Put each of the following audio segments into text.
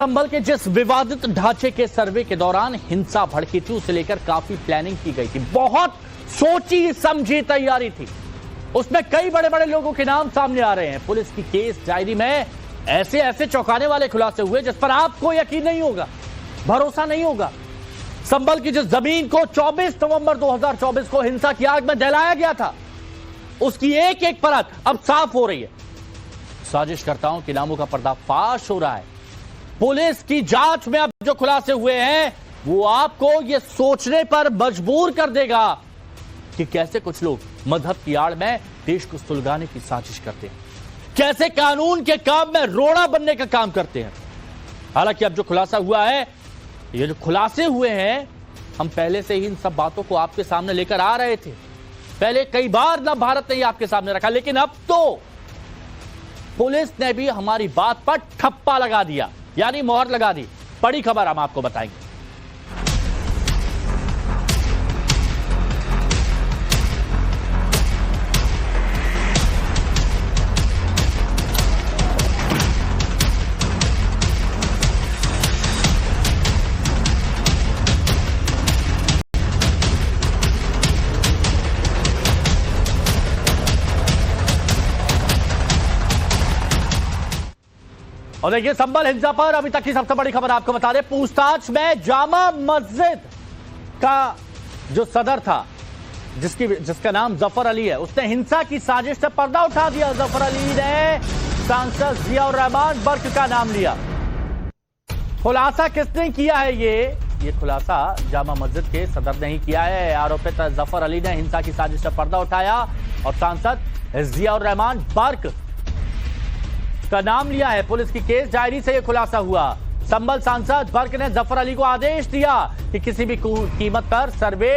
संभल के जिस विवादित ढांचे के सर्वे के दौरान हिंसा भड़की थी उसे लेकर काफी प्लानिंग की गई थी। बहुत सोची समझी तैयारी थी। उसमें कई बड़े बड़े लोगों के नाम सामने आ रहे हैं। पुलिस की केस डायरी में ऐसे ऐसे चौंकाने वाले खुलासे हुए जिस पर आपको यकीन नहीं होगा, भरोसा नहीं होगा। संभल की जिस जमीन को 24 नवंबर 2024 को हिंसा की आग में जलाया गया था, उसकी एक एक परत अब साफ हो रही है। साजिशकर्ताओं के नामों का पर्दाफाश हो रहा है। पुलिस की जांच में अब जो खुलासे हुए हैं वो आपको यह सोचने पर मजबूर कर देगा कि कैसे कुछ लोग मजहब की आड़ में देश को सुलगाने की साजिश करते हैं, कैसे कानून के काम में रोड़ा बनने का काम करते हैं। हालांकि अब जो खुलासा हुआ है, ये जो खुलासे हुए हैं, हम पहले से ही इन सब बातों को आपके सामने लेकर आ रहे थे। पहले कई बार नव भारत ने ही आपके सामने रखा, लेकिन अब तो पुलिस ने भी हमारी बात पर ठप्पा लगा दिया, यानी मोहर लगा दी। बड़ी खबर हम आपको बताएंगे। और देखिए, संभल हिंसा पर अभी तक की सबसे बड़ी खबर आपको बता दें। पूछताछ में जामा मस्जिद का जो सदर था, जिसका नाम जफर अली है, उसने हिंसा की साजिश से पर्दा उठा दिया। जफर अली ने सांसद जियाउर रहमान बर्क का नाम लिया। खुलासा किसने किया है? ये खुलासा जामा मस्जिद के सदर ने ही किया है। आरोपित जफर अली ने हिंसा की साजिश से पर्दा उठाया और सांसद जियाउर रहमान बर्क का नाम लिया है। पुलिस की केस डायरी से यह खुलासा हुआ। संभल सांसद बर्क ने जफर अली को आदेश दिया कि किसी भी कीमत पर सर्वे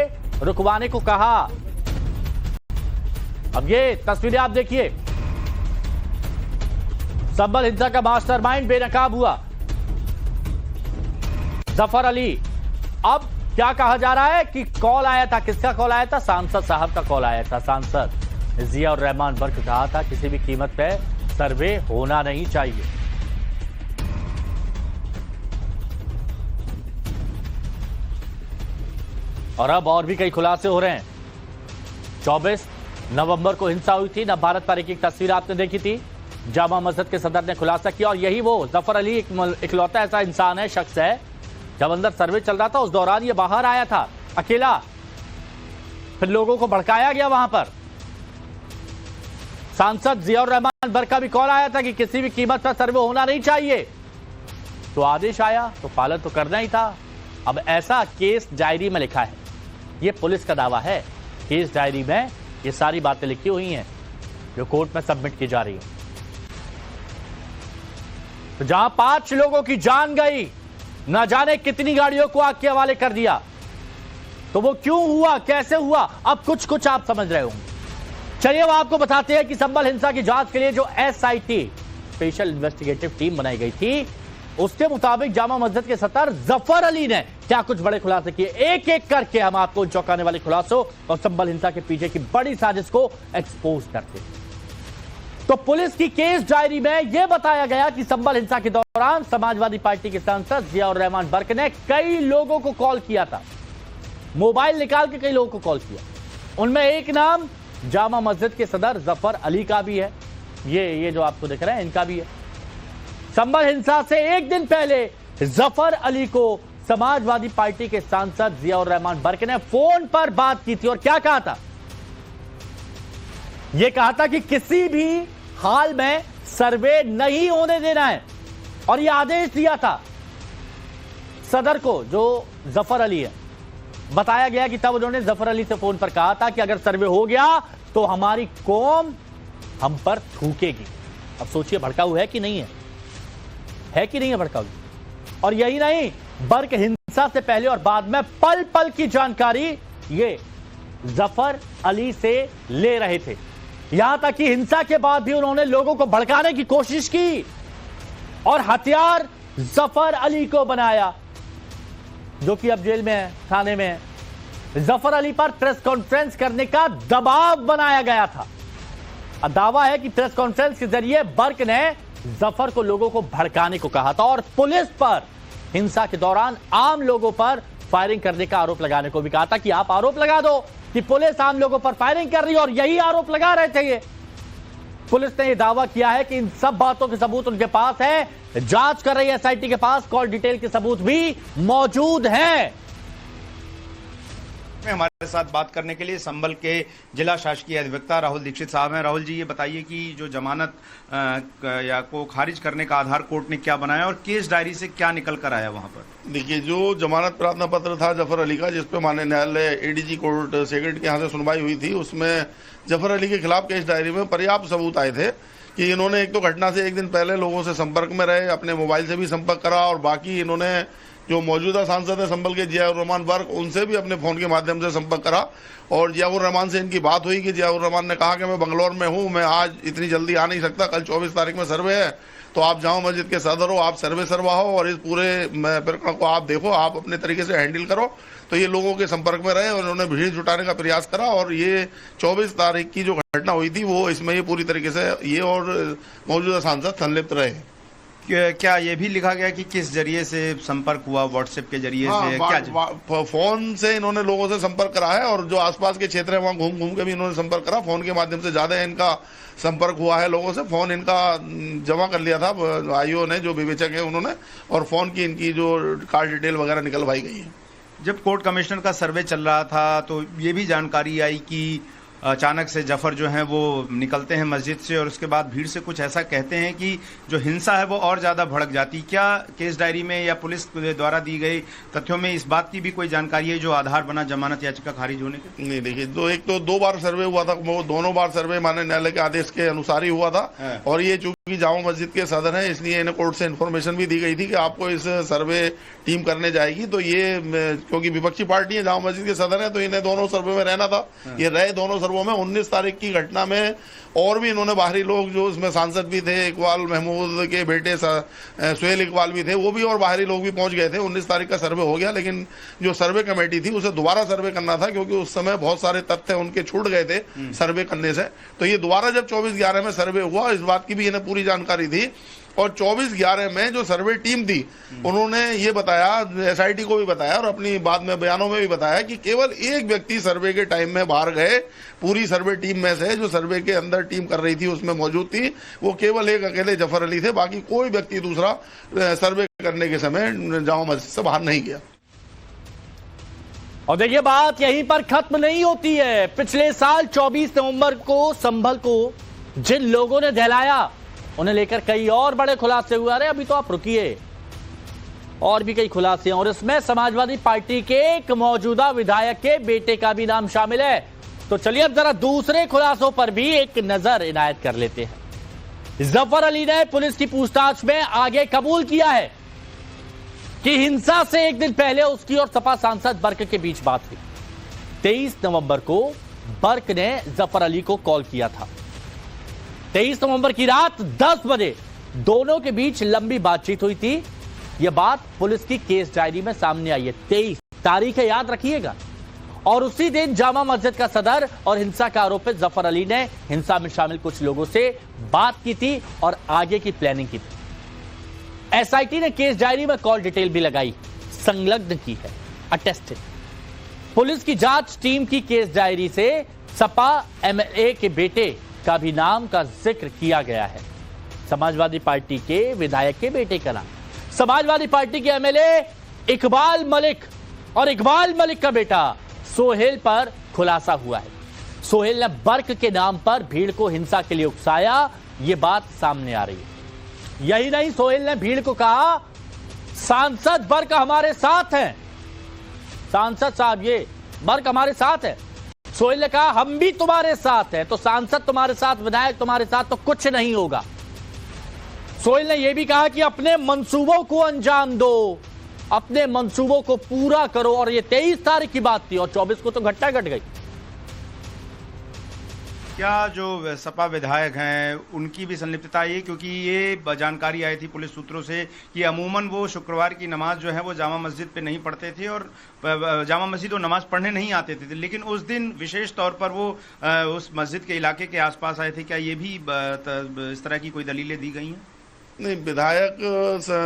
रुकवाने को कहा। अब ये तस्वीरें आप देखिए। संभल हिंसा का मास्टरमाइंड बेनकाब हुआ जफर अली। अब क्या कहा जा रहा है कि कॉल आया था। किसका कॉल आया था? सांसद साहब का कॉल आया था। सांसद जियाउर रहमान बर्क कहा था किसी भी कीमत पे सर्वे होना नहीं चाहिए। और अब और भी कई खुलासे हो रहे हैं। 24 नवंबर को हिंसा हुई थी। नव भारत पर एक तस्वीर आपने देखी थी। जामा मस्जिद के सदर ने खुलासा किया और यही वो जफर अली इकलौता ऐसा इंसान है, शख्स है, जब अंदर सर्वे चल रहा था उस दौरान ये बाहर आया था अकेला। फिर लोगों को भड़काया गया वहां पर। सांसद जियाउर रहमान बर्क का भी कॉल आया था कि किसी भी कीमत पर सर्वे होना नहीं चाहिए। तो आदेश आया तो पालन तो करना ही था। अब ऐसा केस डायरी में लिखा है। ये पुलिस का दावा है। केस डायरी में ये सारी बातें लिखी हुई हैं जो कोर्ट में सबमिट की जा रही है। तो जहां 5 लोगों की जान गई, न जाने कितनी गाड़ियों को आग के हवाले कर दिया, तो वो क्यों हुआ, कैसे हुआ, अब कुछ कुछ आप समझ रहे होंगे। चलिए वो आपको बताते हैं कि संभल हिंसा की जांच के लिए जो SIT स्पेशल इन्वेस्टिगेटिव टीम बनाई गई थी, उसके मुताबिक जामा मस्जिद के सदर जफर अली ने क्या कुछ बड़े खुलासे किए। एक एक करके हम आपको चौंकाने वाले खुलासों और संभल हिंसा के पीछे की बड़ी साजिश को एक्सपोज करते हैं। तो पुलिस की केस डायरी में यह बताया गया कि संभल हिंसा के दौरान समाजवादी पार्टी के सांसद जियाउर रहमान बर्क ने कई लोगों को कॉल किया था। मोबाइल निकाल के कई लोगों को कॉल किया। उनमें एक नाम जामा मस्जिद के सदर जफर अली का भी है। ये जो आपको दिख रहा है, इनका भी है। संभल हिंसा से एक दिन पहले जफर अली को समाजवादी पार्टी के सांसद जियाउर रहमान बर्क ने फोन पर बात की थी और क्या कहा था? यह कहा था कि किसी भी हाल में सर्वे नहीं होने देना है और यह आदेश दिया था सदर को, जो जफर अली है। बताया गया कि तब उन्होंने जफर अली से फोन पर कहा था कि अगर सर्वे हो गया तो हमारी कौम हम पर थूकेगी। अब सोचिए भड़काऊ है कि नहीं है कि नहीं है भड़काऊ। और यही नहीं, बर्क हिंसा से पहले और बाद में पल पल की जानकारी ये जफर अली से ले रहे थे। यहां तक कि हिंसा के बाद भी उन्होंने लोगों को भड़काने की कोशिश की और हथियार जफर अली को बनाया, जो कि अब जेल में है, थाने में है। जफर अली पर प्रेस कॉन्फ्रेंस करने का दबाव बनाया गया था। दावा है कि प्रेस कॉन्फ्रेंस के जरिए बर्क ने जफर को लोगों को भड़काने को कहा था और पुलिस पर हिंसा के दौरान आम लोगों पर फायरिंग करने का आरोप लगाने को भी कहा था कि आप आरोप लगा दो कि पुलिस आम लोगों पर फायरिंग कर रही है, और यही आरोप लगा रहे थे ये। पुलिस ने यह दावा किया है कि इन सब बातों के सबूत उनके पास है, जांच कर रही है एसआईटी के पास, कॉल डिटेल के सबूत भी मौजूद हैं। हमारे साथ बात करने के लिए संभल के जिला शासकीय अधिवक्ता राहुल दीक्षित साहब हैं। राहुल जी, ये बताइए कि जो जमानत या को खारिज करने का आधार कोर्ट ने क्या बनाया और केस डायरी से क्या निकल कर आया वहां पर? देखिए, जो जमानत प्रार्थना पत्र था जफर अली का, जिसपे माननीय न्यायालय एडीजी कोर्ट सेक्रेटरी के यहाँ से सुनवाई हुई थी, उसमें जफर अली के खिलाफ केस डायरी में पर्याप्त सबूत आए थे कि इन्होंने एक तो घटना से एक दिन पहले लोगों से संपर्क में रहे, अपने मोबाइल से भी संपर्क करा, और बाकी इन्होंने जो मौजूदा सांसद है संभल के जियाउर रहमान बर्क, उनसे भी अपने फोन के माध्यम से संपर्क करा, और जियाउर रहमान से इनकी बात हुई कि जियाउर रहमान ने कहा कि मैं बंगलौर में हूं, मैं आज इतनी जल्दी आ नहीं सकता, कल 24 तारीख में सर्वे है, तो आप जामा मस्जिद के सदर हो, आप सर्वे सरवाहो और इस पूरे प्रकरण को आप देखो, आप अपने तरीके से हैंडल करो। तो ये लोगों के संपर्क में रहे और उन्होंने भीड़ जुटाने का प्रयास करा, और ये 24 तारीख की जो घटना हुई थी वो इसमें ये पूरी तरीके से ये और मौजूदा सांसद संलिप्त रहे। क्या ये भी लिखा गया कि किस जरिए से संपर्क हुआ, व्हाट्सएप के जरिए से? क्या फोन से इन्होंने लोगों से संपर्क करा है, और जो आसपास के क्षेत्र है वहां घूम घूम के भी इन्होंने संपर्क करा। फोन के माध्यम से ज्यादा इनका संपर्क हुआ है लोगों से। फोन इनका जमा कर लिया था आईओ ने, जो विवेचक है उन्होंने, और फोन की इनकी जो कार्ड डिटेल वगैरह निकलवाई गई है। जब कोर्ट कमिश्नर का सर्वे चल रहा था तो ये भी जानकारी आई कि अचानक से जफर जो हैं वो निकलते हैं मस्जिद से, और उसके बाद भीड़ से कुछ ऐसा कहते हैं कि जो हिंसा है वो और ज्यादा भड़क जाती। क्या केस डायरी में या पुलिस द्वारा दी गई तथ्यों में इस बात की भी कोई जानकारी है जो आधार बना जमानत याचिका खारिज होने के? नहीं, देखिए, एक तो 2 बार सर्वे हुआ था, वो दोनों बार सर्वे माननीय न्यायालय के आदेश के अनुसार ही हुआ था, और ये चूंकि जामा मस्जिद के सदर है इसलिए इन्हें कोर्ट से इन्फॉर्मेशन भी दी गई थी कि आपको इस सर्वे टीम करने जाएगी। तो ये क्योंकि विपक्षी पार्टी है, जामा मस्जिद के सदर है, तो इन्हें दोनों सर्वे में रहना था। ये रहे दोनों सर्वे में। 19 तारीख की घटना में और भी इन्होंने बाहरी लोग, जो इसमें सांसद भी थे, इकबाल महमूद के बेटे सुहेल इकबाल भी थे, वो भी और बाहरी लोग भी पहुंच गए थे। 19 तारीख का सर्वे हो गया, लेकिन जो सर्वे कमेटी थी उसे दोबारा सर्वे करना था, क्योंकि उस समय बहुत सारे तथ्य उनके छूट गए थे सर्वे करने से। तो ये दोबारा जब 24/11 में सर्वे हुआ, इस बात की भी इन्हें पूरी जानकारी थी, और 24/11 में जो सर्वे टीम थी उन्होंने ये बताया, एसआईटी को भी बताया और अपनी बाद में बयानों में भी बताया कि केवल एक व्यक्ति सर्वे के टाइम में बाहर गए, पूरी सर्वे टीम में से जो सर्वे के अंदर टीम कर रही थी उसमें मौजूद थी, वो केवल एक अकेले जफर अली थे। बाकी कोई व्यक्ति दूसरा सर्वे करने के समय जामा मस्जिद से बाहर नहीं गया। और देखिए, बात यहीं पर खत्म नहीं होती है। पिछले साल 24 नवंबर को संभल को जिन लोगों ने दहलाया, उन्हें लेकर कई और बड़े खुलासे हुए। अरे अभी तो आप रुकिए, और भी कई खुलासे हैं, और इसमें समाजवादी पार्टी के एक मौजूदा विधायक के बेटे का भी नाम शामिल है। तो चलिए अब जरा दूसरे खुलासों पर भी एक नजर इनायत कर लेते हैं। जफर अली ने पुलिस की पूछताछ में आगे कबूल किया है कि हिंसा से एक दिन पहले उसकी और सपा सांसद बर्क के बीच बात हुई। 23 नवंबर को बर्क ने जफर अली को कॉल किया था। 23 नवंबर की रात 10 बजे दोनों के बीच लंबी बातचीत हुई थी। यह बात पुलिस की केस डायरी में सामने आई है। 23 तारीख है, याद रखिएगा। और उसी दिन जामा मस्जिद का सदर और हिंसा का आरोपित जफर अली ने हिंसा में शामिल कुछ लोगों से बात की थी और आगे की प्लानिंग की थी। एसआईटी ने केस डायरी में कॉल डिटेल भी लगाई, संलग्न की है, अटेस्टेड। पुलिस की जांच टीम की केस डायरी से सपा एमएलए के बेटे का भी नाम का जिक्र किया गया है। समाजवादी पार्टी के विधायक के बेटे का नाम, समाजवादी पार्टी के एमएलए इकबाल मलिक और इकबाल मलिक का बेटा सोहेल पर खुलासा हुआ है। सोहेल ने बर्क के नाम पर भीड़ को हिंसा के लिए उकसाया, यह बात सामने आ रही है। यही नहीं, सोहेल ने भीड़ को कहा सांसद बर्क हमारे साथ हैं, सांसद साहब ये बर्क हमारे साथ है। सोहेल ने कहा हम भी तुम्हारे साथ हैं, तो सांसद तुम्हारे साथ, विधायक तुम्हारे साथ, तो कुछ नहीं होगा। सोहेल ने यह भी कहा कि अपने मंसूबों को अंजाम दो, अपने मंसूबों को पूरा करो। और ये 23 तारीख की बात थी और 24 को तो घटना घट गई। क्या जो सपा विधायक हैं उनकी भी संलिप्तता है? क्योंकि ये जानकारी आई थी पुलिस सूत्रों से कि अमूमन वो शुक्रवार की नमाज जो है वो जामा मस्जिद पे नहीं पढ़ते थे और जामा मस्जिद वो नमाज पढ़ने नहीं आते थे, लेकिन उस दिन विशेष तौर पर वो उस मस्जिद के इलाके के आसपास आए थे। क्या ये भी इस तरह की कोई दलीलें दी गई हैं? नहीं, विधायक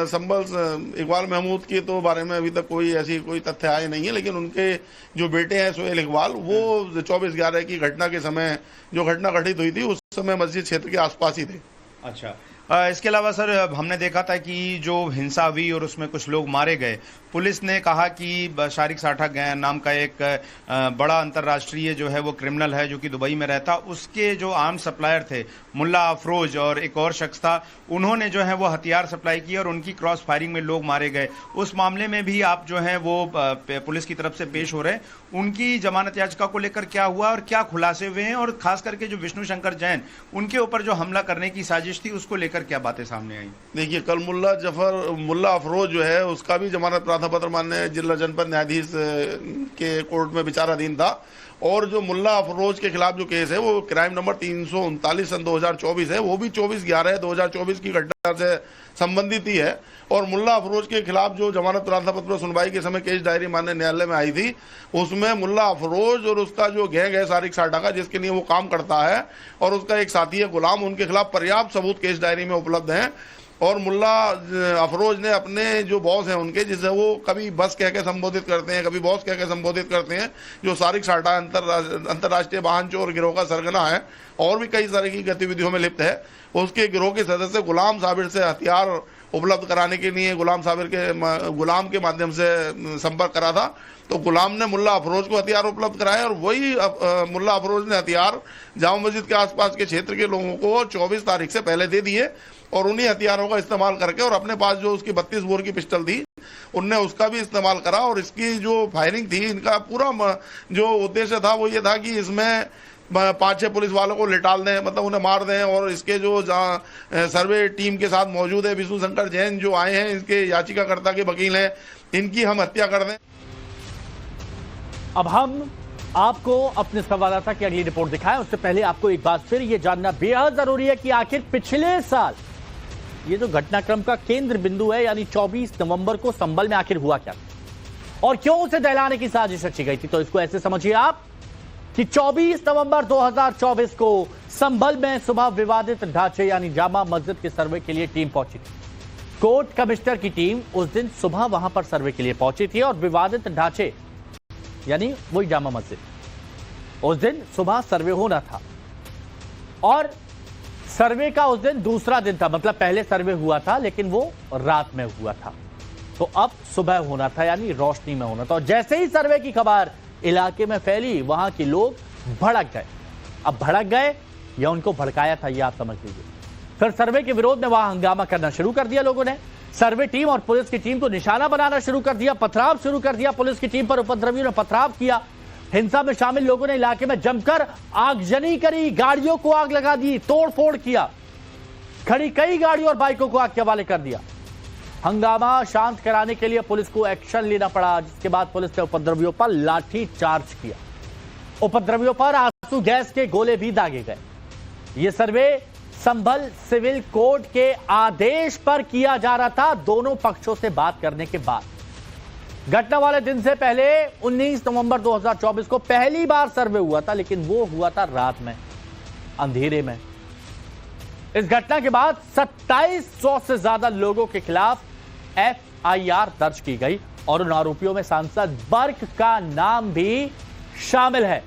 संभल इकबाल महमूद के तो बारे में अभी तक कोई तथ्य आए नहीं है, लेकिन उनके जो बेटे हैं सोहेल इकबाल, वो 24/11 की घटना के समय जो घटना घटित हुई थी उस समय मस्जिद क्षेत्र के आसपास ही थे। अच्छा, इसके अलावा सर हमने देखा था कि जो हिंसा हुई और उसमें कुछ लोग मारे गए, पुलिस ने कहा कि शारिक साठा नाम का एक बड़ा अंतर्राष्ट्रीय जो है वो क्रिमिनल है जो कि दुबई में रहता, उसके जो आर्म सप्लायर थे मुल्ला अफरोज और एक और शख्स था, उन्होंने जो है वो हथियार सप्लाई किए और उनकी क्रॉस फायरिंग में लोग मारे गए। उस मामले में भी आप जो है वो पुलिस की तरफ से पेश हो रहे हैं, उनकी जमानत याचिका को लेकर क्या हुआ और क्या खुलासे हुए हैं, और खास करके जो विष्णु शंकर जैन उनके ऊपर जो हमला करने की साजिश थी उसको लेकर क्या बातें सामने आई? देखिए, कल मुल्ला अफरोज जो है उसका भी जमानत प्रार्थना पत्र माननीय जिला जनपद न्यायाधीश के कोर्ट में विचाराधीन था, और जो मुल्ला अफरोज के खिलाफ जो केस है वो क्राइम नंबर 339 सन 2024 है, वो भी 24/11/2024 की घटना से संबंधित ही है। और मुल्ला अफरोज के खिलाफ जो जमानत प्रार्थना पत्र सुनवाई के समय केस डायरी माननीय न्यायालय में आई थी, उसमें मुल्ला अफरोज और उसका जो गैंग है शारिक साठा का, जिसके लिए वो काम करता है, और उसका एक साथी है गुलाम, उनके खिलाफ पर्याप्त सबूत केस डायरी में उपलब्ध हैं। और मुल्ला अफरोज ने अपने जो बॉस हैं उनके, जिसे वो कभी बस कह के संबोधित करते हैं, कभी बॉस कह के संबोधित करते हैं, जो शारिक साठा अंतर्राष्ट्रीय वाहन चोर गिरोह का सरगना है और भी कई तरह की गतिविधियों में लिप्त है, उसके गिरोह के सदस्य गुलाम साबिर से हथियार उपलब्ध कराने के लिए गुलाम के माध्यम से संपर्क करा था। तो गुलाम ने मुल्ला अफरोज को हथियार उपलब्ध कराए, और वही मुल्ला अफरोज ने हथियार जामा मस्जिद के आसपास के क्षेत्र के लोगों को 24 तारीख से पहले दे दिए, और उन्हीं हथियारों का इस्तेमाल करके, और अपने पास जो उसकी 32 बोर की पिस्टल थी उनने उसका भी इस्तेमाल करा। और इसकी जो फायरिंग थी, इनका पूरा जो उद्देश्य था वो ये था कि इसमें 5-6 पुलिस वालों को लिटाल दें, मतलब उन्हें मार दें, और इसके जो सर्वे टीम के साथ मौजूद है विष्णु शंकर जैन जो आए हैं, इसके याचिकाकर्ता के वकील हैं, इनकी हम हत्या कर दें। अब हम आपको अपने संवाददाता की अगली रिपोर्ट दिखाएं, उससे पहले आपको एक बात फिर ये जानना बेहद जरूरी है कि आखिर पिछले साल ये जो घटनाक्रम का केंद्र बिंदु है, यानी 24 नवंबर को संभल में आखिर हुआ क्या और क्यों उसे दहलाने की साजिश रची गई थी। तो इसको ऐसे समझिए आप कि 24 नवंबर 2024 को संभल में सुबह विवादित ढांचे यानी जामा मस्जिद के सर्वे के लिए टीम पहुंची थी। कोर्ट कमिश्नर की टीम उस दिन सुबह वहां पर सर्वे के लिए पहुंची थी, और विवादित ढांचे यानी वही जामा मस्जिद, उस दिन सुबह सर्वे होना था, और सर्वे का उस दिन दूसरा दिन था, मतलब पहले सर्वे हुआ था लेकिन वो रात में हुआ था, तो अब सुबह होना था यानी रोशनी में होना था। और जैसे ही सर्वे की खबर इलाके में फैली, वहां के लोग भड़क गए। अब भड़क गए या उनको भड़काया था, ये आप समझ लीजिए। फिर सर्वे के विरोध में वहां हंगामा करना शुरू कर दिया लोगों ने। सर्वे टीम और पुलिस की टीम को निशाना बनाना शुरू कर दिया, पथराव शुरू कर दिया। पुलिस की टीम पर उपद्रवियों ने पथराव किया। हिंसा में शामिल लोगों ने इलाके में जमकर आगजनी करी, गाड़ियों को आग लगा दी, तोड़फोड़ किया, खड़ी कई गाड़ियों और बाइकों को आग के हवाले कर दिया। हंगामा शांत कराने के लिए पुलिस को एक्शन लेना पड़ा, जिसके बाद पुलिस ने उपद्रवियों पर लाठी चार्ज किया। उपद्रवियों पर आंसू गैस के गोले भी दागे गए। यह सर्वे संभल सिविल कोर्ट के आदेश पर किया जा रहा था, दोनों पक्षों से बात करने के बाद। घटना वाले दिन से पहले 19 नवंबर 2024 को पहली बार सर्वे हुआ था, लेकिन वो हुआ था रात में, अंधेरे में। इस घटना के बाद 2700 से ज्यादा लोगों के खिलाफ FIR दर्ज की गई, और उन आरोपियों में सांसद बर्क का नाम भी शामिल है।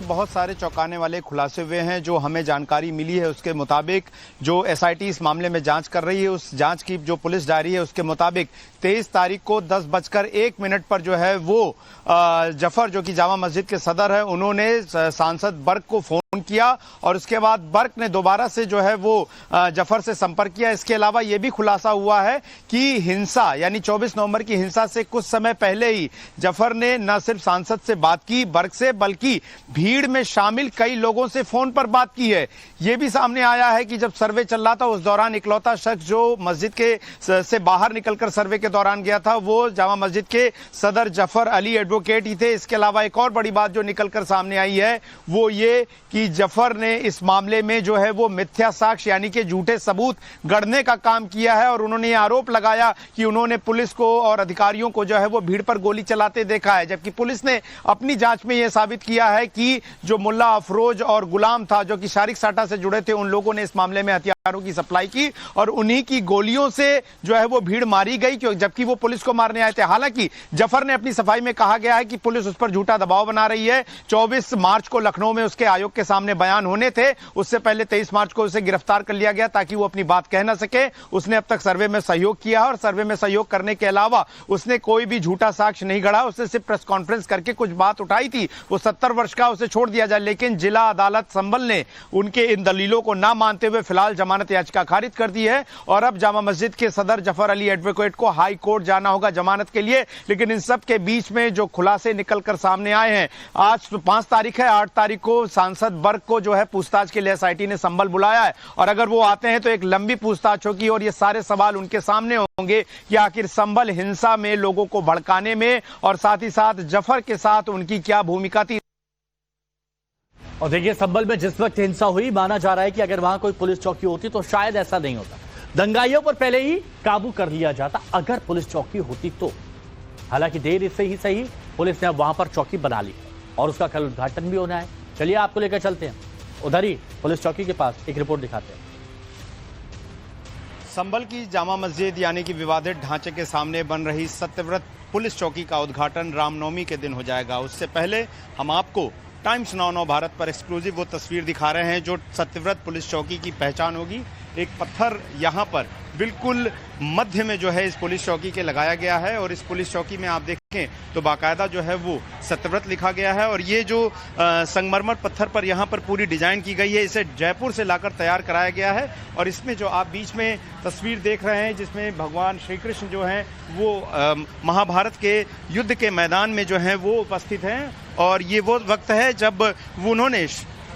बहुत सारे चौंकाने वाले खुलासे हुए हैं। जो हमें जानकारी मिली है उसके मुताबिक जो SIT इस मामले में जांच कर रही है, उस जांच की जो पुलिस डायरी है उसके मुताबिक 23 तारीख को 10:01 पर जो है वो जफर जो कि जामा मस्जिद के सदर है, उन्होंने सांसद बर्क को फोन किया, और उसके बाद बर्क ने दोबारा से जो है वो जफर से संपर्क किया। इसके अलावा यह भी खुलासा हुआ है कि हिंसा यानी 24 नवंबर की हिंसा से कुछ समय पहले ही जफर ने न सिर्फ सांसद से बात की बर्क से, बल्कि भीड़ में शामिल कई लोगों से फोन पर बात की है। यह भी सामने आया है कि जब सर्वे चल रहा था उस दौरान इकलौता शख्स जो मस्जिद के से बाहर निकलकर सर्वे के दौरान गया था वो जामा मस्जिद के सदर जफर अली एडवोकेट ही थे। इसके अलावा एक और बड़ी बात जो निकलकर सामने आई है वो ये कि कि जफर ने इस मामले में जो है वो मिथ्या साक्ष्य यानी कि झूठे सबूत गढ़ने का काम किया है और उन्होंने ये आरोप लगाया कि उन्होंने पुलिस को और अधिकारियों को जो है वो भीड़ पर गोली चलाते देखा है, जबकि पुलिस ने अपनी जांच में यह साबित किया है कि जो मुल्ला अफरोज और गुलाम था जो कि शारिक साटा से जुड़े थे, उन लोगों ने इस मामले में हथियारों की सप्लाई की और उन्हीं की गोलियों से जो है वो भीड़ मारी गई, जबकि वो पुलिस को मारने आए थे। हालांकि जफर ने अपनी सफाई में कहा गया है कि पुलिस उस पर झूठा दबाव बना रही है। 24 मार्च को लखनऊ में उसके आयोग के सामने बयान होने थे, उससे पहले 23 मार्च को उसे गिरफ्तार कर लिया गया ताकि वो अपनी बात कह ना सके। उसने अब तक सर्वे में सहयोग किया और सर्वे में सहयोग करने के अलावा उसने कोई भी झूठा साक्ष्य नहीं गढ़ा। उसने सिर्फ प्रेस कॉन्फ्रेंस करके कुछ बात उठाई थी, वो 70 वर्ष का, उसे छोड़ दिया जाए। लेकिन जिला अदालत संभल ने उनके इन दलीलों को ना मानते हुए फिलहाल जमानत याचिका खारिज कर दी है और अब जामा मस्जिद के सदर जफर अली एडवोकेट को हाई कोर्ट जाना होगा जमानत के लिए। लेकिन इन सब के बीच में जो खुलासे निकलकर सामने आए हैं, आज 5 तारीख है, 8 तारीख को सांसद बर्ग को जो है पूछताछ के लिए एसआईटी ने संभल बुलाया है और अगर वो आते हैं तो एक लंबी पूछताछ होगी और ये सारे सवाल उनके सामने होंगे कि आखिर संभल हिंसा में लोगों को भड़काने में और साथ ही साथ जफर के साथ उनकी क्या भूमिका थी। और देखिए, संभल में जिस वक्त हिंसा हुई, माना जा रहा है कि अगर वहां कोई पुलिस चौकी होती तो शायद ऐसा नहीं होता, दंगाइयों पर पहले ही काबू कर लिया जाता अगर पुलिस चौकी होती तो। हालांकि देर से ही सही पुलिस ने अब वहां पर चौकी बना ली और उसका कल उद्घाटन भी होना है। चलिए आपको लेकर चलते हैं उधर ही पुलिस चौकी के पास, एक रिपोर्ट दिखाते हैं। संभल की जामा मस्जिद यानी कि विवादित ढांचे के सामने बन रही सत्यव्रत पुलिस चौकी का उद्घाटन रामनवमी के दिन हो जाएगा। उससे पहले हम आपको टाइम्स नाउ भारत पर एक्सक्लूसिव वो तस्वीर दिखा रहे हैं जो सत्यव्रत पुलिस चौकी की पहचान होगी। एक पत्थर यहाँ पर बिल्कुल मध्य में जो है इस पुलिस चौकी के लगाया गया है और इस पुलिस चौकी में आप देखें तो बाकायदा जो है वो सत्यव्रत लिखा गया है और ये जो संगमरमर पत्थर पर यहाँ पर पूरी डिजाइन की गई है, इसे जयपुर से लाकर तैयार कराया गया है। और इसमें जो आप बीच में तस्वीर देख रहे हैं जिसमें भगवान श्री कृष्ण जो हैं वो महाभारत के युद्ध के मैदान में जो है वो उपस्थित हैं और ये वो वक्त है जब उन्होंने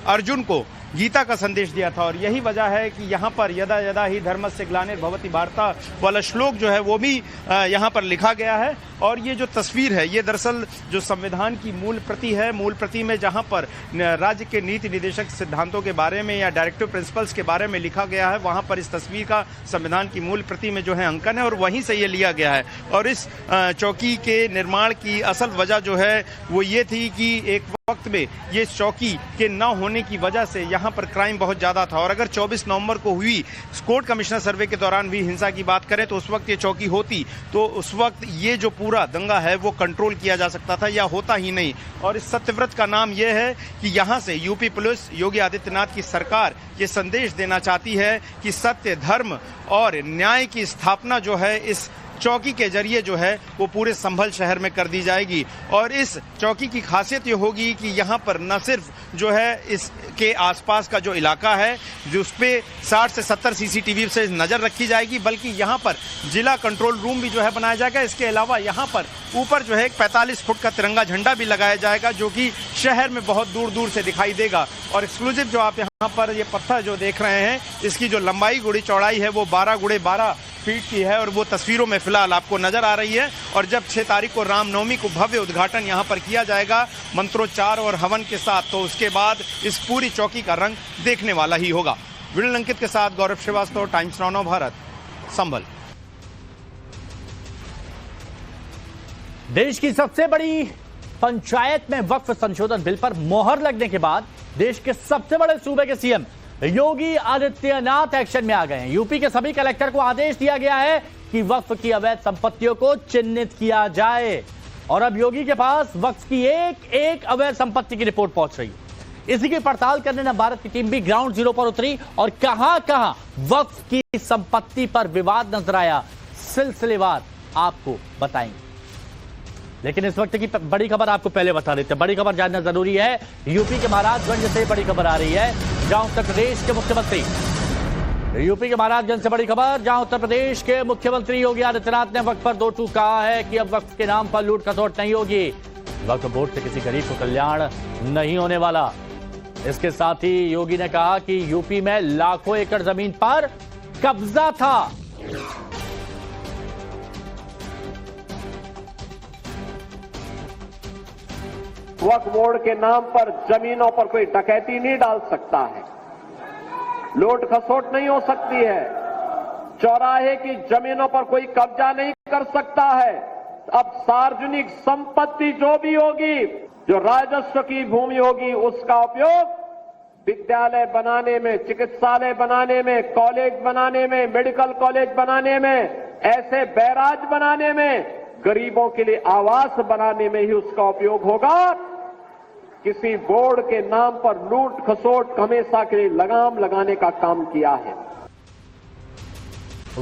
अर्जुन को गीता का संदेश दिया था और यही वजह है कि यहाँ पर यदा यदा ही धर्मस्य ग्लानिर्भवति भारत वाला श्लोक जो है वो भी यहाँ पर लिखा गया है। और ये जो तस्वीर है ये दरअसल जो संविधान की मूल प्रति है, मूल प्रति में जहाँ पर राज्य के नीति निर्देशक सिद्धांतों के बारे में या डायरेक्टिव प्रिंसिपल्स के बारे में लिखा गया है, वहाँ पर इस तस्वीर का संविधान की मूल प्रति में जो है अंकन है और वहीं से ये लिया गया है। और इस चौकी के निर्माण की असल वजह जो है वो ये थी कि एक वक्त में ये चौकी के न होने की वजह से यहाँ पर क्राइम बहुत ज्यादा था और अगर 24 नवंबर को हुई कोर्ट कमिश्नर सर्वे के दौरान भी हिंसा की बात करें तो उस वक्त ये चौकी होती तो उस वक्त ये जो पूरा दंगा है वो कंट्रोल किया जा सकता था या होता ही नहीं। और इस सत्यव्रत का नाम ये है कि यहाँ से यूपी पुलिस, योगी आदित्यनाथ की सरकार ये संदेश देना चाहती है कि सत्य, धर्म और न्याय की स्थापना जो है इस चौकी के जरिए जो है वो पूरे संभल शहर में कर दी जाएगी। और इस चौकी की खासियत ये होगी कि यहाँ पर न सिर्फ जो है इसके आसपास का जो इलाका है जो उस पे 60 से 70 सीसीटीवी से नजर रखी जाएगी, बल्कि यहाँ पर जिला कंट्रोल रूम भी जो है बनाया जाएगा। इसके अलावा यहाँ पर ऊपर जो है एक 45 फुट का तिरंगा झंडा भी लगाया जाएगा जो कि शहर में बहुत दूर दूर से दिखाई देगा। और एक्सक्लूसिव जो आप यहाँ पर ये पत्थर जो देख रहे हैं इसकी जो लंबाई गुड़ी चौड़ाई है वो 12x12 फीट की है और वो तस्वीरों में फिलहाल आपको नजर आ रही है। और जब 6 तारीख को रामनवमी को भव्य उद्घाटन यहाँ पर किया जाएगा मंत्रोच्चार और हवन के साथ, तो उसके बाद इस पूरी चौकी का रंग देखने वाला ही होगा। वीडियो अंकित के साथ गौरव श्रीवास्तव, टाइम्स नाउ भारत, संभल। देश की सबसे बड़ी पंचायत में वक्फ संशोधन बिल पर मोहर लगने के बाद देश के सबसे बड़े सूबे के सीएम योगी आदित्यनाथ एक्शन में आ गए हैं। यूपी के सभी कलेक्टर को आदेश दिया गया है कि वक्फ की अवैध संपत्तियों को चिन्हित किया जाए और अब योगी के पास वक्फ की एक एक अवैध संपत्ति की रिपोर्ट पहुंच रही है। इसी की पड़ताल करने न भारत की टीम भी ग्राउंड जीरो पर उतरी और कहां वक्फ की संपत्ति पर विवाद नजर आया, सिलसिलेवार आपको बताएंगे। लेकिन इस वक्त की बड़ी खबर आपको पहले बता देते हैं। बड़ी खबर जानना जरूरी है। यूपी के महाराजगंज से बड़ी खबर आ रही है जहां उत्तर प्रदेश के मुख्यमंत्री, यूपी के महाराजगंज से बड़ी खबर जहां उत्तर प्रदेश के मुख्यमंत्री योगी आदित्यनाथ ने वक्फ पर दो टूक कहा है कि अब वक्फ के नाम पर लूट खसोट नहीं होगी, वक्फ बोर्ड से किसी गरीब को कल्याण नहीं होने वाला। इसके साथ ही योगी ने कहा कि यूपी में लाखों एकड़ जमीन पर कब्जा था। वक्फ बोर्ड के नाम पर जमीनों पर कोई डकैती नहीं डाल सकता है, लूट खसोट नहीं हो सकती है, चौराहे की जमीनों पर कोई कब्जा नहीं कर सकता है। अब सार्वजनिक संपत्ति जो भी होगी, जो राजस्व की भूमि होगी, उसका उपयोग विद्यालय बनाने में, चिकित्सालय बनाने में, कॉलेज बनाने में, मेडिकल कॉलेज बनाने में, ऐसे बैराज बनाने में, गरीबों के लिए आवास बनाने में ही उसका उपयोग होगा। किसी बोर्ड के नाम पर लूट खसोट हमेशा के लिए लगाम लगाने का काम किया है।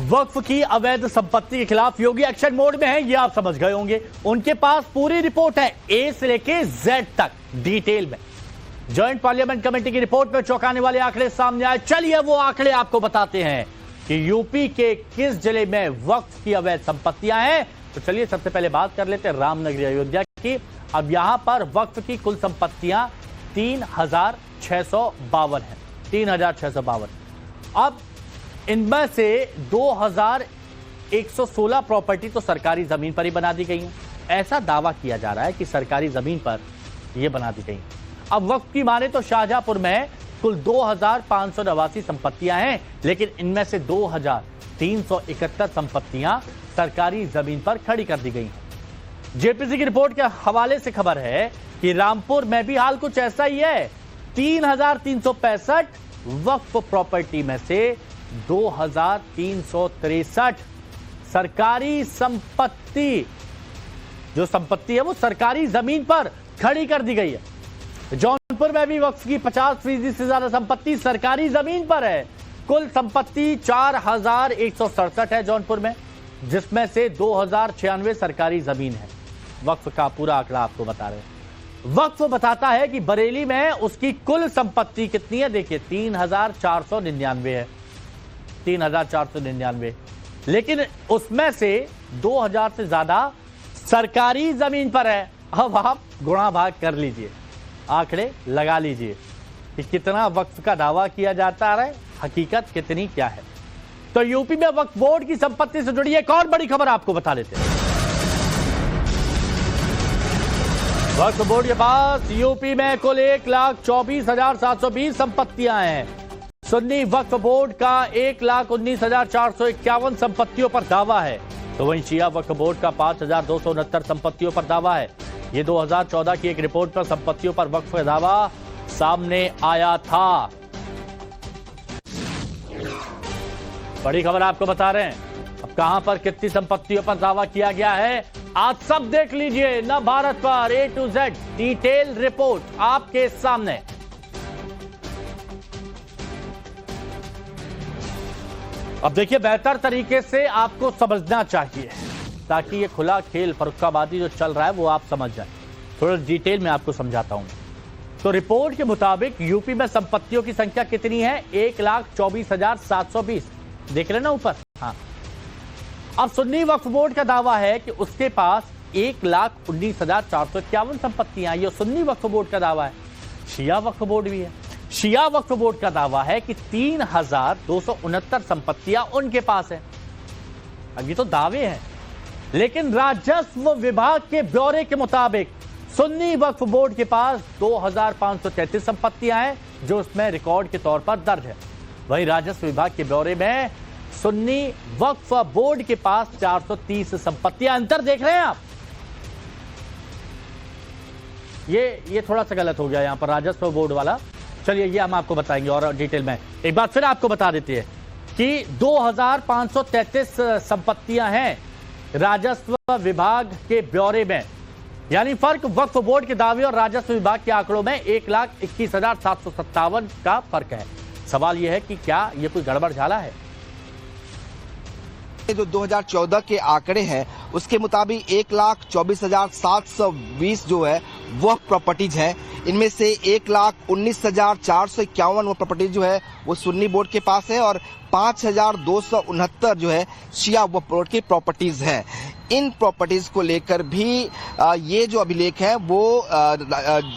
वक्फ की अवैध संपत्ति के खिलाफ योगी एक्शन मोड में है, ये आप समझ गए होंगे। उनके पास पूरी रिपोर्ट है, ए से लेके जेड तक डिटेल में। ज्वाइंट पार्लियामेंट कमेटी की रिपोर्ट में चौंकाने वाले आंकड़े सामने आए। चलिए वो आंकड़े आपको बताते हैं कि यूपी के किस जिले में वक्फ की अवैध संपत्तियां हैं। तो चलिए सबसे पहले बात कर लेते हैं रामनगरी अयोध्या की। अब यहां पर वक्फ की कुल संपत्तियां 3652 है, 3652। अब इनमें से 2116 प्रॉपर्टी तो सरकारी जमीन पर ही बना दी गई है। ऐसा दावा किया जा रहा है कि सरकारी जमीन पर यह बना दी गई। अब वक्फ की माने तो शाहजहांपुर में कुल 2589 संपत्तियां हैं, लेकिन इनमें से 2371 संपत्तियां सरकारी जमीन पर खड़ी कर दी गई हैं। जेपीसी की रिपोर्ट के हवाले से खबर है कि रामपुर में भी हाल कुछ ऐसा ही है। 3365 वक्फ प्रॉपर्टी में से 2363 सरकारी संपत्ति, जो संपत्ति है वो सरकारी जमीन पर खड़ी कर दी गई है। जौनपुर में भी वक्फ की 50% से ज्यादा संपत्ति सरकारी जमीन पर है। कुल संपत्ति 4167 है जौनपुर में, जिसमें से 2096 सरकारी जमीन है। वक्फ का पूरा आंकड़ा आपको बता रहे हैं। वक्फ बताता है कि बरेली में उसकी कुल संपत्ति कितनी है, देखिए 3499 है, 3499, लेकिन उसमें से 2000 से ज्यादा सरकारी जमीन पर है। अब आप गुणा भाग कर लीजिए, आंकड़े लगा लीजिए कि कितना वक्फ का दावा किया जाता है, हकीकत कितनी क्या है। तो यूपी में वक्फ बोर्ड की संपत्ति से जुड़ी एक और बड़ी खबर आपको बता देते हैं। वक्फ बोर्ड के पास यूपी में कुल 1,24,720 संपत्तियां हैं। सुन्नी वक्फ बोर्ड का 1,19,451 संपत्तियों पर दावा है, तो वहीं शिया वक्फ बोर्ड का 5,269 संपत्तियों पर दावा है। ये 2014 की एक रिपोर्ट पर संपत्तियों पर वक्फ का दावा सामने आया था। बड़ी खबर आपको बता रहे हैं। अब कहां पर कितनी संपत्तियों पर दावा किया गया है, आज सब देख लीजिए। न भारत पर A to Z detail report आपके सामने। अब देखिए, बेहतर तरीके से आपको समझना चाहिए ताकि ये खुला खेल फर्रुखाबादी जो चल रहा है वो आप समझ जाए। थोड़ा डिटेल में आपको समझाता हूं। तो रिपोर्ट के मुताबिक यूपी में संपत्तियों की संख्या कितनी है, 1,24,720। देख रहे ना ऊपर, हाँ। अब सुन्नी वक्फ बोर्ड का दावा है कि उसके पास 1,19,451 संपत्तियां। ये सुन्नी वक्फ बोर्ड का दावा है। शिया वक्फ बोर्ड भी है। शिया वक्फ बोर्ड का दावा है कि 3,269 संपत्तियां उनके पास है। अब ये तो दावे हैं, लेकिन राजस्व विभाग के ब्यौरे के मुताबिक सुन्नी वक्फ बोर्ड के पास 2,533 संपत्तियां हैं, जो उसमें रिकॉर्ड के तौर पर दर्ज है। वहीं राजस्व विभाग के ब्यौरे में सुन्नी वक्फ बोर्ड के पास 430 संपत्तियां। अंतर देख रहे हैं आप, ये थोड़ा सा गलत हो गया यहां पर राजस्व बोर्ड वाला। चलिए ये हम आपको बताएंगे और डिटेल में। एक बार फिर आपको बता देते हैं कि 2,533 संपत्तियां हैं राजस्व विभाग के ब्यौरे में। यानी फर्क वक्फ बोर्ड के दावे और राजस्व विभाग के आंकड़ों में 1,21,757 का फर्क है। सवाल यह है कि क्या यह कोई गड़बड़ झाला है। जो 2014 के आंकड़े हैं उसके मुताबिक 1,24,720 जो है वह प्रॉपर्टीज है। इनमें से 1,19,451 वो प्रॉपर्टीज जो है वो सुन्नी बोर्ड के पास है और 5,269 जो है शिया वक्फ बोर्ड की प्रॉपर्टीज है। इन प्रॉपर्टीज को लेकर भी ये जो अभिलेख है वो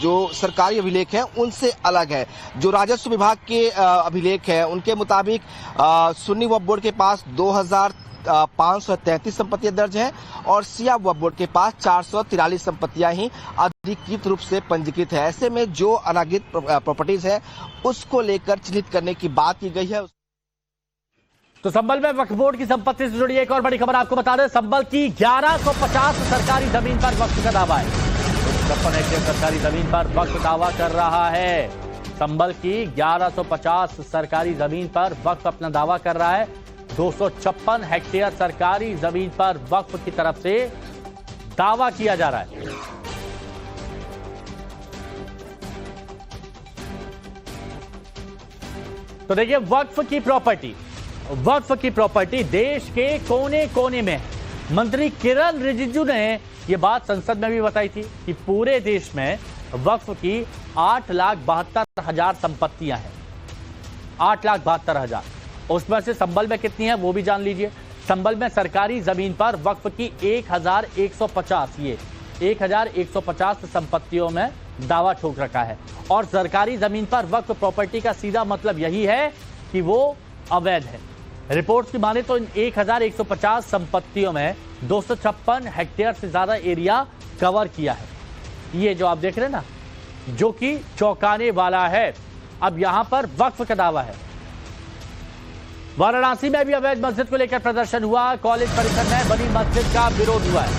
जो सरकारी अभिलेख है उनसे अलग है। जो राजस्व विभाग के अभिलेख है उनके मुताबिक सुन्नी वक्फ बोर्ड के पास 533 संपत्तियां दर्ज हैं और शिया वक्फ बोर्ड के पास 443 संपत्तियां ही अधिकृत रूप से पंजीकृत है। ऐसे में जो अनाधिकृत प्रॉपर्टीज है उसको लेकर चिन्हित करने की बात की गई है। तो संभल में वक्फ बोर्ड की संपत्ति से जुड़ी एक और बड़ी खबर आपको बता दें। संभल की 1150 सरकारी जमीन पर वक्फ का दावा है। 56 हेक्टेयर सरकारी जमीन पर वक्फ दावा कर रहा है। संभल की 1150 सरकारी जमीन पर वक्फ अपना दावा कर रहा है। 256 हेक्टेयर सरकारी जमीन पर वक्फ की तरफ से दावा किया जा रहा है। तो देखिए, वक्फ की प्रॉपर्टी देश के कोने कोने में है। मंत्री किरण रिजिजू ने यह बात संसद में भी बताई थी कि पूरे देश में वक्फ की 8,72,000 संपत्तियां हैं। 8,72,000। उसमें से संभल में कितनी है वो भी जान लीजिए। संभल में सरकारी जमीन पर वक्फ की 1,150 संपत्तियों में दावा ठोक रखा है। और सरकारी जमीन पर वक्फ प्रॉपर्टी का सीधा मतलब यही है कि वो अवैध है। रिपोर्ट्स की माने तो इन 1,150 संपत्तियों में 256 हेक्टेयर से ज्यादा एरिया कवर किया है। ये जो आप देख रहे हैं ना, जो कि चौंकाने वाला है। अब यहां पर वक्फ का दावा है। वाराणसी में भी अवैध मस्जिद को लेकर प्रदर्शन हुआ। कॉलेज परिसर में बनी मस्जिद का विरोध हुआ है।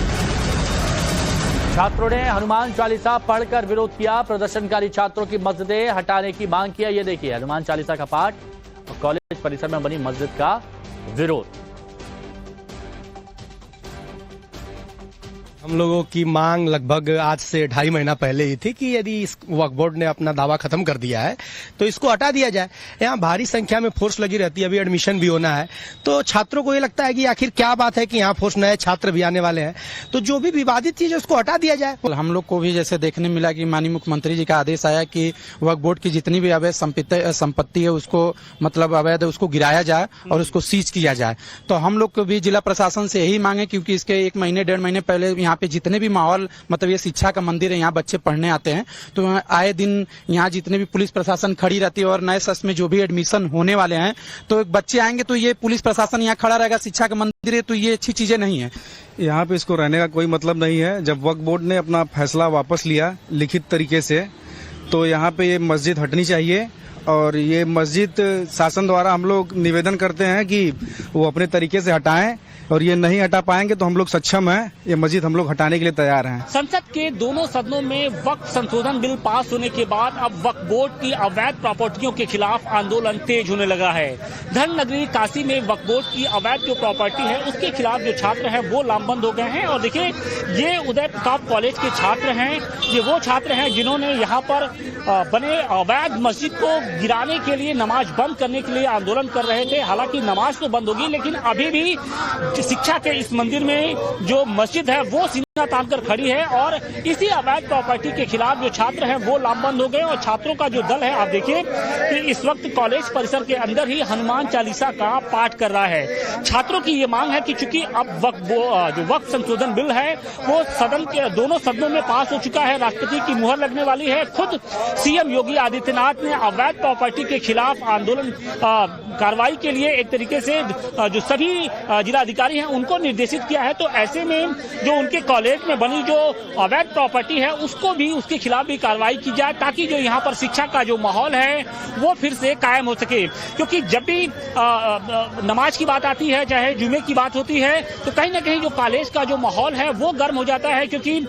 छात्रों ने हनुमान चालीसा पढ़कर विरोध किया। प्रदर्शनकारी छात्रों की मस्जिदें हटाने की मांग किया। ये देखिए, हनुमान चालीसा का पाठ और कॉलेज परिसर में बनी मस्जिद का विरोध। हम लोगों की मांग लगभग आज से 2.5 महीना पहले ही थी कि यदि इस वक्फ बोर्ड ने अपना दावा खत्म कर दिया है तो इसको हटा दिया जाए। यहाँ भारी संख्या में फोर्स लगी रहती है, अभी एडमिशन भी होना है, तो छात्रों को ये लगता है कि आखिर क्या बात है कि यहाँ फोर्स नए छात्र भी आने वाले हैं, तो जो भी विवादित चीज है उसको हटा दिया जाए। हम लोग को भी जैसे देखने मिला कि माननीय मुख्यमंत्री जी का आदेश आया कि वक्फ बोर्ड की जितनी भी अवैध संपत्ति है उसको मतलब अवैध है उसको गिराया जाए और उसको सीज किया जाए। तो हम लोग को भी जिला प्रशासन से यही मांगे, क्योंकि इसके 1 महीने 1.5 महीने पहले यहाँ पे जितने भी माहौल मतलब ये शिक्षा का मंदिर है, यहाँ बच्चे पढ़ने आते हैं, तो आए दिन यहाँ जितने भी पुलिस प्रशासन खड़ी रहती है और नए सत्र में जो भी एडमिशन होने वाले हैं तो बच्चे आएंगे तो ये पुलिस प्रशासन यहाँ खड़ा रहेगा। शिक्षा का मंदिर है तो ये अच्छी चीजें नहीं है। यहाँ पे इसको रहने का कोई मतलब नहीं है। जब वक्फ बोर्ड ने अपना फैसला वापस लिया लिखित तरीके से, तो यहाँ पे ये मस्जिद हटनी चाहिए और ये मस्जिद शासन द्वारा हम लोग निवेदन करते हैं कि वो अपने तरीके से हटाएं, और ये नहीं हटा पाएंगे तो हम लोग सक्षम हैं, ये मस्जिद हम लोग हटाने के लिए तैयार हैं। संसद के दोनों सदनों में वक्फ संशोधन बिल पास होने के बाद अब वक्फ बोर्ड की अवैध प्रॉपर्टियों के खिलाफ आंदोलन तेज होने लगा है। धर्म नगरी काशी में वक्फ बोर्ड की अवैध जो प्रॉपर्टी है उसके खिलाफ जो छात्र हैं वो लामबंद हो गए हैं। और देखिए, ये उदय प्रताप कॉलेज के छात्र हैं। ये वो छात्र हैं जिन्होंने यहाँ पर बने अवैध मस्जिद को गिराने के लिए, नमाज बंद करने के लिए आंदोलन कर रहे थे। हालांकि नमाज तो बंद होगी, लेकिन अभी भी शिक्षा के इस मंदिर में जो मस्जिद है वो सीना तान कर खड़ी है। और इसी अवैध प्रॉपर्टी के खिलाफ जो छात्र हैं वो लामबंद हो गए। और छात्रों का जो दल है, आप देखिए कि इस वक्त कॉलेज परिसर के अंदर ही हनुमान चालीसा का पाठ कर रहा है। छात्रों की ये मांग है कि चूंकि अब जो वक्फ संशोधन बिल है वो सदन के दोनों सदनों में पास हो चुका है, राष्ट्रपति की मुहर लगने वाली है। खुद सीएम योगी आदित्यनाथ ने अवैध प्रॉपर्टी के खिलाफ आंदोलन कार्रवाई के लिए एक तरीके से जो सभी जिलाधिकारी हैं उनको निर्देशित किया है। तो ऐसे में जो उनके कॉलेज में बनी जो अवैध प्रॉपर्टी है उसको भी, उसके खिलाफ भी कार्रवाई की जाए, ताकि जो यहाँ पर शिक्षा का जो माहौल है वो फिर से कायम हो सके। क्योंकि जब भी नमाज की बात आती है, चाहे जुमे की बात होती है, तो कहीं ना कहीं जो कॉलेज का जो माहौल है वो गर्म हो जाता है। क्योंकि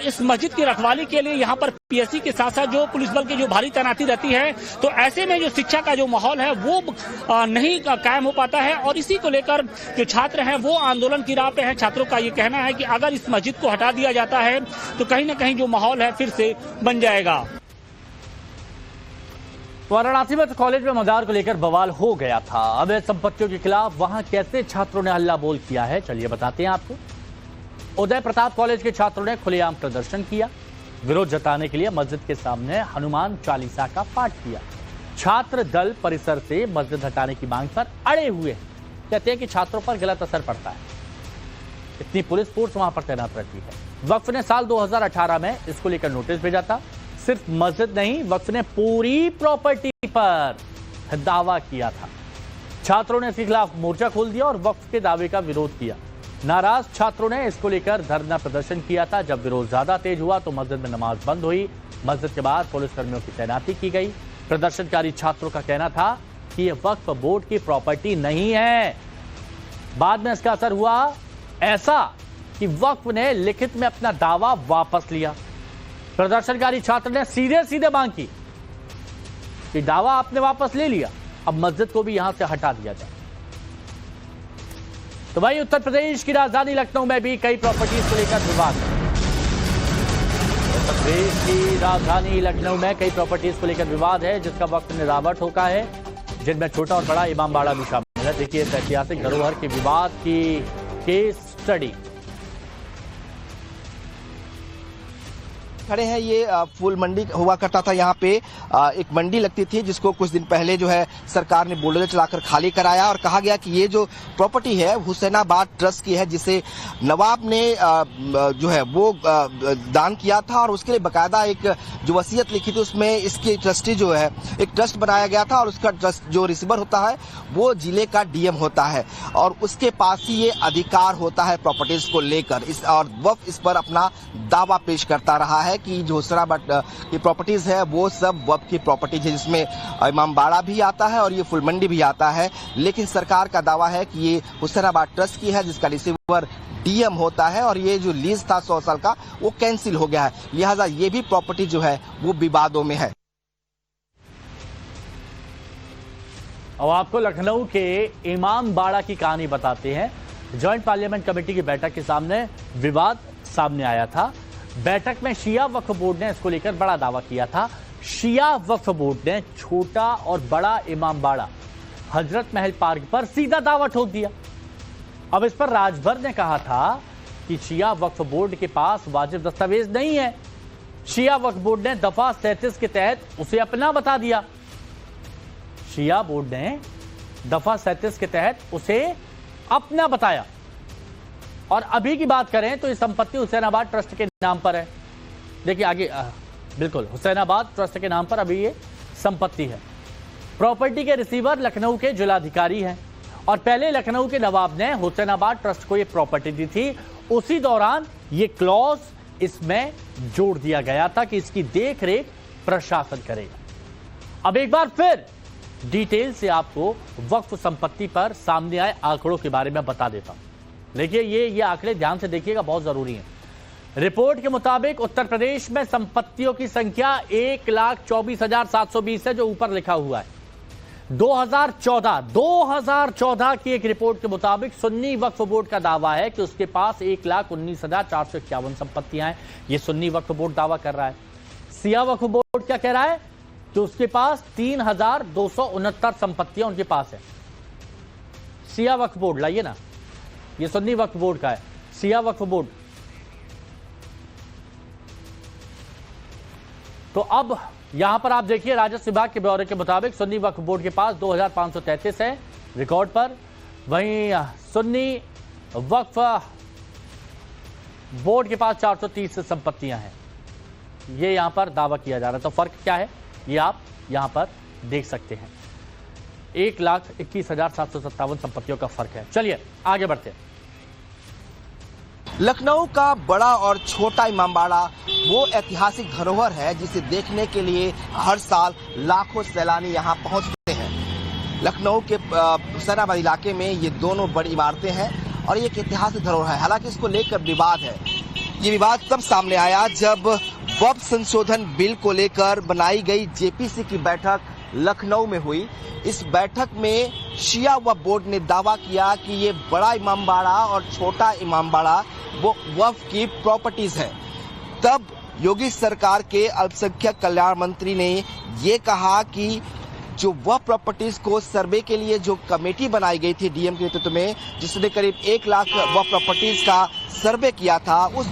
इस मस्जिद की रखवाली के लिए यहाँ पर पीएससी के साथ साथ जो पुलिस बल की जो भारी तैनाती रहती है, तो ऐसे में जो शिक्षा का जो माहौल है वो नहीं कायम हो पाता है। और इसी को लेकर जो छात्र हैं वो आंदोलन की राह पे हैं। छात्रों का ये कहना है कि अगर इस मस्जिद को हटा दिया जाता है तो कहीं ना कहीं जो माहौल है फिर से बन जाएगा। वाराणसी में तो कॉलेज में मदार को लेकर बवाल हो गया था। अवैध संपत्तियों के खिलाफ वहां कैसे छात्रों ने हल्ला बोल किया है, चलिए बताते हैं आपको। उदय प्रताप कॉलेज के छात्रों ने खुलेआम प्रदर्शन किया। विरोध जताने के लिए मस्जिद के सामने हनुमान चालीसा का पाठ किया। छात्र दल परिसर से मस्जिद हटाने की मांग पर अड़े हुए हैं। कहते हैं कि छात्रों पर गलत असर पड़ता है, इतनी पुलिस फोर्स वहां पर तैनात रहती है। वक्फ ने साल 2018 में इसको लेकर नोटिस भेजा था। सिर्फ मस्जिद नहीं, वक्फ ने पूरी प्रॉपर्टी पर दावा किया था। छात्रों ने इसके खिलाफ मोर्चा खोल दिया और वक्फ के दावे का विरोध किया। नाराज छात्रों ने इसको लेकर धरना प्रदर्शन किया था। जब विरोध ज्यादा तेज हुआ तो मस्जिद में नमाज बंद हुई। मस्जिद के बाहर पुलिसकर्मियों की तैनाती की गई। प्रदर्शनकारी छात्रों का कहना था कि यह वक्फ बोर्ड की प्रॉपर्टी नहीं है। बाद में इसका असर हुआ ऐसा कि वक्फ ने लिखित में अपना दावा वापस लिया। प्रदर्शनकारी छात्र ने सीधे मांग की कि दावा आपने वापस ले लिया, अब मस्जिद को भी यहां से हटा दिया जाए। तो भाई उत्तर प्रदेश की राजधानी लखनऊ में भी कई प्रॉपर्टीज को लेकर विवाद है। उत्तर प्रदेश की राजधानी लखनऊ में कई प्रॉपर्टीज को लेकर विवाद है, जिसका वक्त निरावट ठोका है, जिनमें छोटा और बड़ा इमामबाड़ा भी शामिल है। देखिए इस ऐतिहासिक धरोहर के विवाद की केस स्टडी। खड़े हैं, ये फूल मंडी हुआ करता था। यहाँ पे एक मंडी लगती थी जिसको कुछ दिन पहले जो है सरकार ने बुलडोजर चलाकर खाली कराया और कहा गया कि ये जो प्रॉपर्टी है हुसैनाबाद ट्रस्ट की है, जिसे नवाब ने जो है वो दान किया था और उसके लिए बकायदा एक जो वसीयत लिखी थी उसमें इसके ट्रस्टी जो है एक ट्रस्ट बनाया गया था और उसका ट्रस्ट जो रिसीवर होता है वो जिले का डीएम होता है और उसके पास ही ये अधिकार होता है प्रॉपर्टीज को लेकर। और वक्फ इस पर अपना दावा पेश करता रहा है कि जो हुसैनाबाद की प्रॉपर्टीज है वो सब वक्फ की प्रॉपर्टीज है, जिसमें इमामबाड़ा भी आता है और ये फुल मंडी भी आता है। लेकिन सरकार का दावा है कि ये हुसैनाबाद ट्रस्ट की है जिसका रिसीवर डीएम होता है और ये जो लीज था 100 साल का वो कैंसिल हो गया है, लिहाजा ये भी प्रॉपर्टी जो है वो विवादों में है। अब आपको लखनऊ के इमामबाड़ा की कहानी बताते हैं। जॉइंट पार्लियामेंट कमेटी की बैठक के सामने विवाद सामने आया था। बैठक में शिया वक्फ बोर्ड ने इसको लेकर बड़ा दावा किया था। शिया वक्फ बोर्ड ने छोटा और बड़ा इमामबाड़ा हजरत महल पार्क पर सीधा दावा ठोक दिया। अब इस पर राजभर ने कहा था कि शिया वक्फ बोर्ड के पास वाजिब दस्तावेज नहीं है। शिया वक्फ बोर्ड ने दफा 37 के तहत उसे अपना बता दिया। शिया बोर्ड ने दफा 37 के तहत उसे अपना बताया। और अभी की बात करें तो ये संपत्ति हुसैनाबाद ट्रस्ट के नाम पर है। देखिए आगे बिल्कुल हुसैनाबाद ट्रस्ट के नाम पर अभी ये संपत्ति है। प्रॉपर्टी के रिसीवर लखनऊ के जिलाधिकारी हैं और पहले लखनऊ के नवाब ने हुसैनाबाद ट्रस्ट को ये प्रॉपर्टी दी थी। उसी दौरान ये क्लॉज इसमें जोड़ दिया गया था कि इसकी देखरेख प्रशासन करेगा। अब एक बार फिर डिटेल से आपको वक्फ संपत्ति पर सामने आए आंकड़ों के बारे में बता देता हूं। देखिए ये आंकड़े ध्यान से देखिएगा, बहुत जरूरी है। रिपोर्ट के मुताबिक उत्तर प्रदेश में संपत्तियों की संख्या 1,24,720 है, जो ऊपर लिखा हुआ है। 2014 की एक रिपोर्ट के मुताबिक सुन्नी वक्फ बोर्ड का दावा है कि उसके पास 1,19,451 संपत्तियां हैं। ये सुन्नी वक्फ बोर्ड दावा कर रहा है। शिया वक्फ बोर्ड क्या कह रहा है कि उसके पास 3,269 संपत्तियां उनके पास है। शिया वक्फ बोर्ड लाइए ना, ये सुन्नी वक्फ बोर्ड का है। शिया वक्फ बोर्ड तो अब यहां पर आप देखिए राजस्व विभाग के ब्यौरे के मुताबिक सुन्नी वक्फ बोर्ड के पास 2,533 है रिकॉर्ड पर। वहीं सुन्नी वक्फ बोर्ड के पास 430 संपत्तियां हैं। ये यहां पर दावा किया जा रहा है। तो फर्क क्या है ये आप यहां पर देख सकते हैं। 1,21,757 संपत्तियों का फर्क है। चलिए आगे बढ़ते हैं। लखनऊ का बड़ा और छोटा इमामबाड़ा वो ऐतिहासिक धरोहर है जिसे देखने के लिए हर साल लाखों सैलानी यहाँ पहुँचते हैं। लखनऊ के हुसैनाबाद इलाके में ये दोनों बड़ी इमारतें हैं और ये एक ऐतिहासिक धरोहर है। हालांकि इसको लेकर विवाद है। ये विवाद तब सामने आया जब वक्फ संशोधन बिल को लेकर बनाई गई जेपीसी की बैठक लखनऊ में हुई। इस बैठक में शिया वक्फ बोर्ड ने दावा किया कि ये बड़ा इमामबाड़ा और छोटा इमामबाड़ा वो वक्फ की प्रॉपर्टीज है। तब योगी सरकार के अल्पसंख्यक कल्याण मंत्री ने ये कहा कि जो वक्फ प्रॉपर्टीज को सर्वे के लिए जो कमेटी बनाई गई थी डीएम के नेतृत्व में, जिसने करीब 1 लाख वक्फ प्रॉपर्टीज का सर्वे किया था, उस